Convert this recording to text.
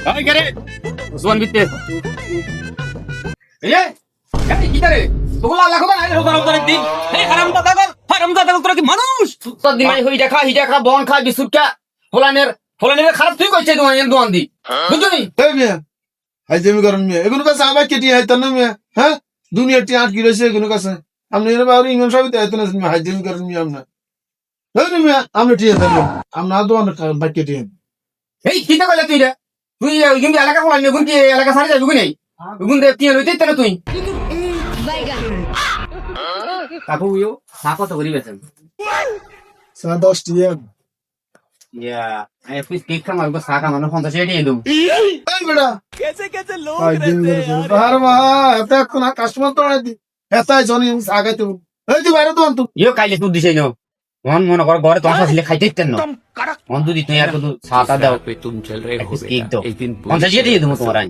Ay, kare. Suan bitte. Eh? Kare কি করে? তোগুলা আল্লাহ খোদা নাই রোজা রমজানের দিন। এই হারামজাদা তোরা কি মানুষ? তোর দিমাই হই দেখা বন খা বিস্কুট খা। ফলানের খারাপ তুই কইছিস দোয়ান দি। বুঝছনি? তাই মিয়া হাইজেমি করেন মিয়া এগুলো কাছে আমার কেটে হাইতাম না মিয়া হ্যাঁ দুনিয়ার টি 8 কিলো এগুলো কাছে আপনি এর বাইরে ইমান সবই তাই না মিয়া হাইজেমি করেন মিয়া আপনি তাই না মিয়া আপনি ঠিক আছে আপনি আদো অনেক বাইক কেটে এই কি কইলা তুই রে? তুই কিন্তু এলাকা কোলা নিয়ে গুনকি এলাকা সারি যাবি নাই? গুন দে তিন লইতে না তুই। কাকু ইও সাকো তো করি বেছেন। 10 টিয়া ইয়া আই ফিস কেক খামার গো সাকা মানে 50 এটি দেব। এই বেটা कैसे लोग रहते हैं बाहर ভাই এটা কোন কাস্টমার তো নাই দি এটাই জনি আগাইতে এই তুই বাইরে তো আনতো ইও কাইলে তুই দিছাই ন। মন কর ঘরে তো আসলে খাইতে ইতেন না। মন দুদি তুই আর কত সাতা দাও। पे तुम चल रहे हो কেক দাও। एक दिन 50 এটি দেব তোমার আই।